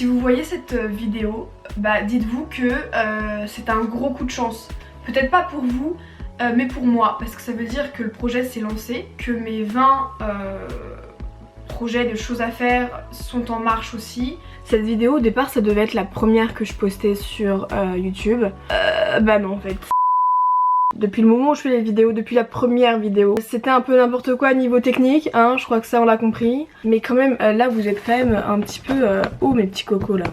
Si vous voyez cette vidéo, bah dites-vous que c'est un gros coup de chance. Peut-être pas pour vous, mais pour moi, parce que ça veut dire que le projet s'est lancé, que mes 20 projets de choses à faire sont en marche aussi. Cette vidéo au départ ça devait être la première que je postais sur YouTube. Bah non en fait. Depuis le moment où je fais les vidéos, depuis la première vidéo, c'était un peu n'importe quoi niveau technique, hein, je crois que ça on l'a compris. Mais quand même, là vous êtes quand même un petit peu... Oh mes petits cocos là.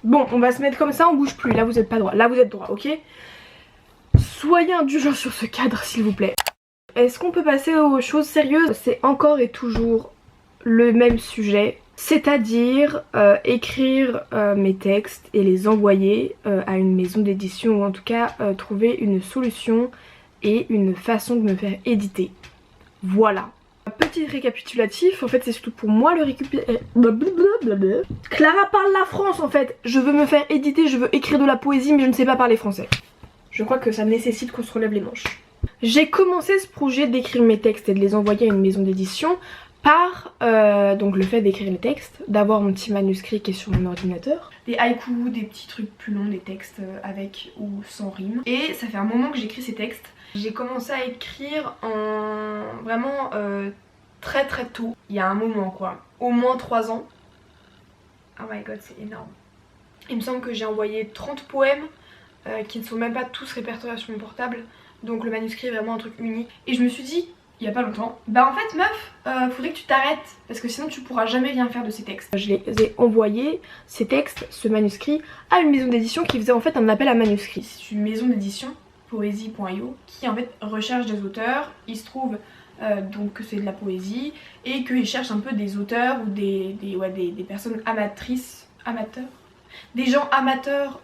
Bon, on va se mettre comme ça, on bouge plus, là vous êtes pas droit, là vous êtes droit, ok? Soyez indulgents sur ce cadre s'il vous plaît. Est-ce qu'on peut passer aux choses sérieuses? C'est encore et toujours le même sujet. C'est-à-dire écrire mes textes et les envoyer à une maison d'édition, ou en tout cas trouver une solution et une façon de me faire éditer. Voilà. Petit récapitulatif, en fait c'est surtout pour moi le Clara parle la France en fait. Je veux me faire éditer, je veux écrire de la poésie mais je ne sais pas parler français. Je crois que ça nécessite qu'on se relève les manches. J'ai commencé ce projet d'écrire mes textes et de les envoyer à une maison d'édition par donc le fait d'écrire les textes, d'avoir mon petit manuscrit qui est sur mon ordinateur, des haïkus, des petits trucs plus longs, des textes avec ou sans rime. Et ça fait un moment que j'écris ces textes. J'ai commencé à écrire en vraiment très tôt, il y a un moment quoi, au moins 3 ans. Oh my god c'est énorme. Il me semble que j'ai envoyé 30 poèmes qui ne sont même pas tous répertoriés sur mon portable, donc le manuscrit est vraiment un truc unique. Et je me suis dit il y a pas longtemps, bah en fait meuf, faudrait que tu t'arrêtes parce que sinon tu pourras jamais rien faire de ces textes. Je les ai envoyés, ces textes, ce manuscrit, à une maison d'édition qui faisait en fait un appel à manuscrits. C'est une maison d'édition, poésie.io, qui en fait recherche des auteurs. Il se trouve donc que c'est de la poésie et qu'ils cherchent un peu des auteurs ou des personnes amatrices, amateurs, des gens amateurs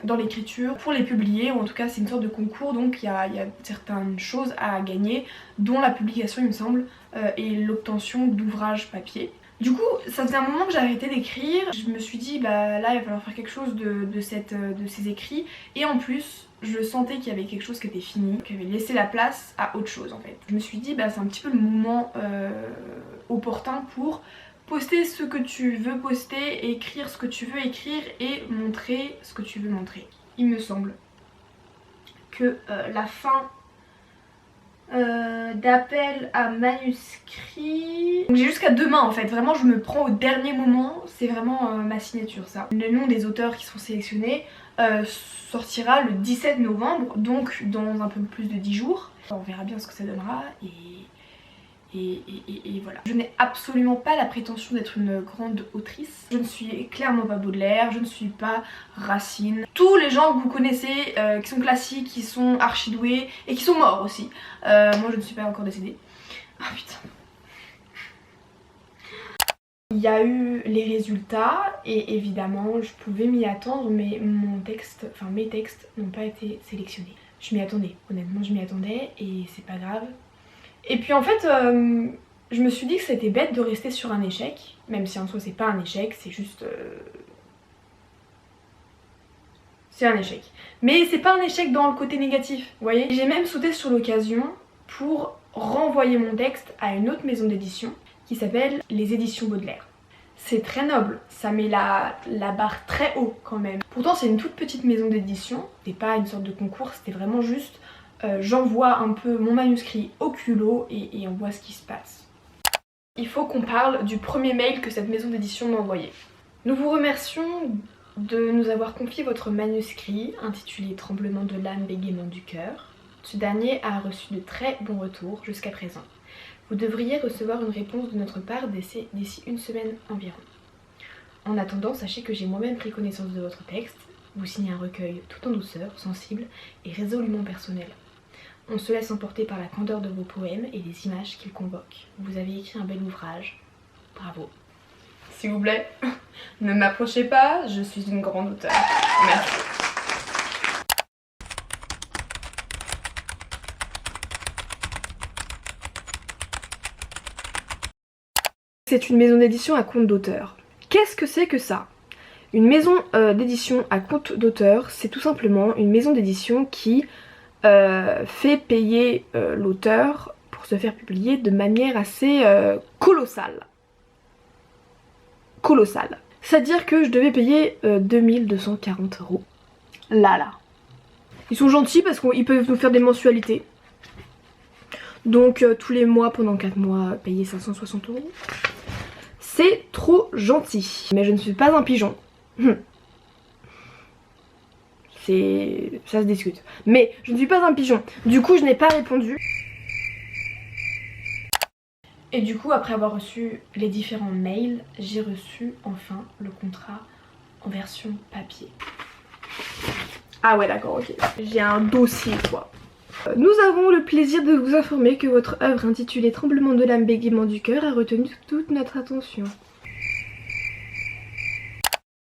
dans l'écriture pour les publier, ou en tout cas c'est une sorte de concours, donc il y a certaines choses à gagner dont la publication il me semble et l'obtention d'ouvrages papier. Du coup ça faisait un moment que j'ai arrêté d'écrire, je me suis dit bah là il va falloir faire quelque chose de ces écrits, et en plus je sentais qu'il y avait quelque chose qui était fini, qui avait laissé la place à autre chose en fait. Je me suis dit bah c'est un petit peu le moment opportun pour poster ce que tu veux poster, écrire ce que tu veux écrire et montrer ce que tu veux montrer. Il me semble que la fin d'appel à manuscrit... J'ai jusqu'à demain en fait, vraiment je me prends au dernier moment, c'est vraiment ma signature ça. Le nom des auteurs qui sont sélectionnés sortira le 17 novembre, donc dans un peu plus de 10 jours. On verra bien ce que ça donnera et voilà. Je n'ai absolument pas la prétention d'être une grande autrice. Je ne suis clairement pas Baudelaire, je ne suis pas Racine. Tous les gens que vous connaissez, qui sont classiques, qui sont archi doués et qui sont morts aussi. Moi je ne suis pas encore décédée. Ah putain. Il y a eu les résultats et évidemment je pouvais m'y attendre, mais mes textes n'ont pas été sélectionnés. Je m'y attendais, honnêtement je m'y attendais et c'est pas grave. Et puis en fait, je me suis dit que c'était bête de rester sur un échec, même si en soi c'est pas un échec, c'est juste... c'est un échec. Mais c'est pas un échec dans le côté négatif, vous voyez. J'ai même sauté sur l'occasion pour renvoyer mon texte à une autre maison d'édition qui s'appelle les éditions Baudelaire. C'est très noble, ça met la barre très haut quand même. Pourtant c'est une toute petite maison d'édition, c'était pas une sorte de concours, c'était vraiment juste... j'envoie un peu mon manuscrit au culot et on voit ce qui se passe. Il faut qu'on parle du premier mail que cette maison d'édition m'a envoyé. Nous vous remercions de nous avoir confié votre manuscrit intitulé Tremblement de l'âme, bégaiement du cœur. Ce dernier a reçu de très bons retours jusqu'à présent. Vous devriez recevoir une réponse de notre part d'ici une semaine environ. En attendant, sachez que j'ai moi-même pris connaissance de votre texte. Vous signez un recueil tout en douceur, sensible et résolument personnel. On se laisse emporter par la candeur de vos poèmes et les images qu'ils convoquent. Vous avez écrit un bel ouvrage. Bravo. S'il vous plaît, ne m'approchez pas, je suis une grande auteure. Merci. C'est une maison d'édition à compte d'auteur. Qu'est-ce que c'est que ça ? Une maison d'édition à compte d'auteur, c'est tout simplement une maison d'édition qui fait payer l'auteur pour se faire publier de manière assez colossale. C'est-à-dire que je devais payer 2240 €. Là. Ils sont gentils parce qu'ils peuvent nous faire des mensualités. Donc tous les mois, pendant 4 mois, payer 560 €. C'est trop gentil. Mais je ne suis pas un pigeon. Ça se discute. Mais je ne suis pas un pigeon. Du coup, je n'ai pas répondu. Et du coup, après avoir reçu les différents mails, j'ai reçu enfin le contrat en version papier. Ah ouais, d'accord, ok. J'ai un dossier, quoi. Nous avons le plaisir de vous informer que votre œuvre intitulée Tremblement de l'âme, bégaiement du cœur a retenu toute notre attention.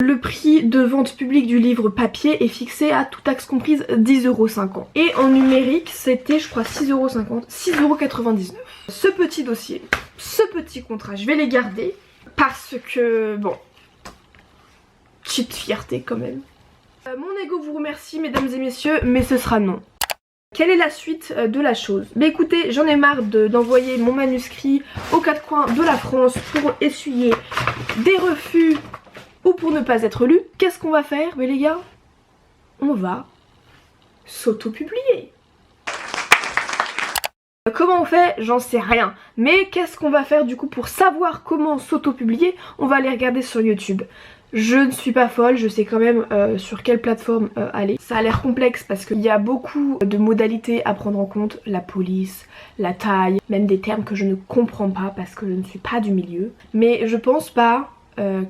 Le prix de vente publique du livre papier est fixé à toute taxe comprise 10,50 €. Et en numérique, c'était je crois 6,50 €, 6,99 €. Ce petit dossier, ce petit contrat, je vais les garder parce que, bon, petite fierté quand même. Mon ego vous remercie mesdames et messieurs, mais ce sera non. Quelle est la suite de la chose? Mais écoutez, j'en ai marre d'envoyer mon manuscrit aux quatre coins de la France pour essuyer des refus ou pour ne pas être lu. Qu'est-ce qu'on va faire, mais les gars? On va s'auto-publier. Comment on fait? J'en sais rien. Mais qu'est-ce qu'on va faire du coup pour savoir comment s'auto-publier? On va aller regarder sur YouTube. Je ne suis pas folle, je sais quand même sur quelle plateforme aller. Ça a l'air complexe parce qu'il y a beaucoup de modalités à prendre en compte. La police, la taille, même des termes que je ne comprends pas parce que je ne suis pas du milieu. Mais je pense pas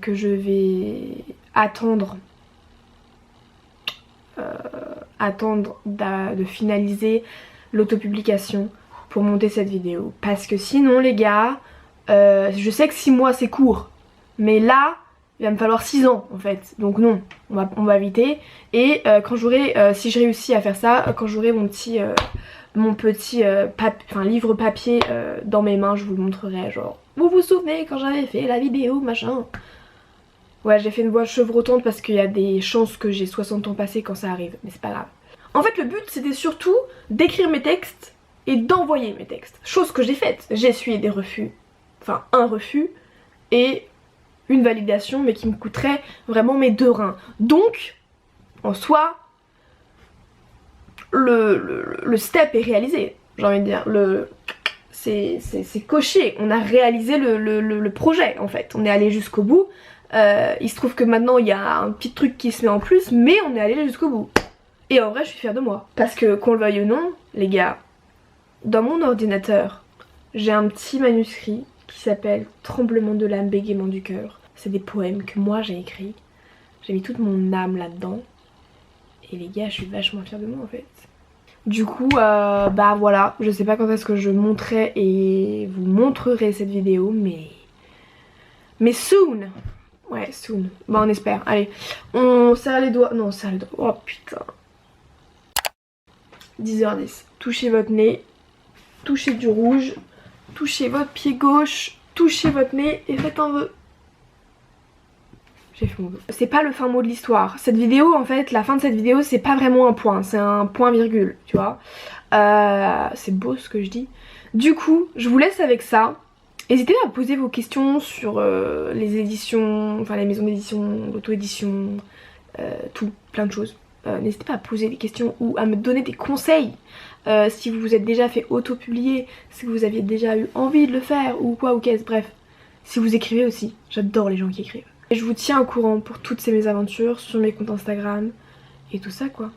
que je vais attendre de finaliser l'autopublication pour monter cette vidéo. Parce que sinon les gars, je sais que 6 mois c'est court. Mais là... il va me falloir 6 ans en fait, donc non, on va éviter. Et quand j'aurai, si je réussis à faire ça, quand j'aurai mon petit livre papier dans mes mains, je vous le montrerai. Genre, vous vous souvenez quand j'avais fait la vidéo, machin. Ouais, j'ai fait une voix chevrotante parce qu'il y a des chances que j'ai 60 ans passés quand ça arrive, mais c'est pas grave. En fait, le but c'était surtout d'écrire mes textes et d'envoyer mes textes. Chose que j'ai faite. J'ai essuyé des refus, enfin un refus, et une validation, mais qui me coûterait vraiment mes 2 reins. Donc, en soi, le step est réalisé, j'ai envie de dire. C'est coché, on a réalisé le projet en fait. On est allé jusqu'au bout. Il se trouve que maintenant il y a un petit truc qui se met en plus, mais on est allé jusqu'au bout. Et en vrai, je suis fière de moi. Parce que, qu'on le veuille ou non, les gars, dans mon ordinateur, j'ai un petit manuscrit qui s'appelle Tremblement de l'âme, bégaiement du cœur. C'est des poèmes que moi j'ai écrits. J'ai mis toute mon âme là-dedans. Et les gars, je suis vachement fière de moi en fait. Du coup, bah voilà, je sais pas quand est-ce que je monterai et vous montrerai cette vidéo, mais soon. Ouais, soon. Bah on espère. Allez, on serre les doigts. Non, on serre les doigts. Oh putain. 10h10. Touchez votre nez. Touchez du rouge. Touchez votre pied gauche. Touchez votre nez et faites un vœu. J'ai fait mon vœu. C'est pas le fin mot de l'histoire. Cette vidéo, en fait, la fin de cette vidéo, c'est pas vraiment un point. C'est un point virgule, tu vois. C'est beau ce que je dis. Du coup, je vous laisse avec ça. N'hésitez pas à poser vos questions sur les éditions, enfin les maisons d'édition, l'auto-édition, tout, plein de choses. N'hésitez pas à poser des questions ou à me donner des conseils. Si vous vous êtes déjà fait auto-publier, si vous aviez déjà eu envie de le faire ou quoi ou qu'est-ce, bref. Si vous écrivez aussi, j'adore les gens qui écrivent. Et je vous tiens au courant pour toutes ces mésaventures sur mes comptes Instagram et tout ça quoi.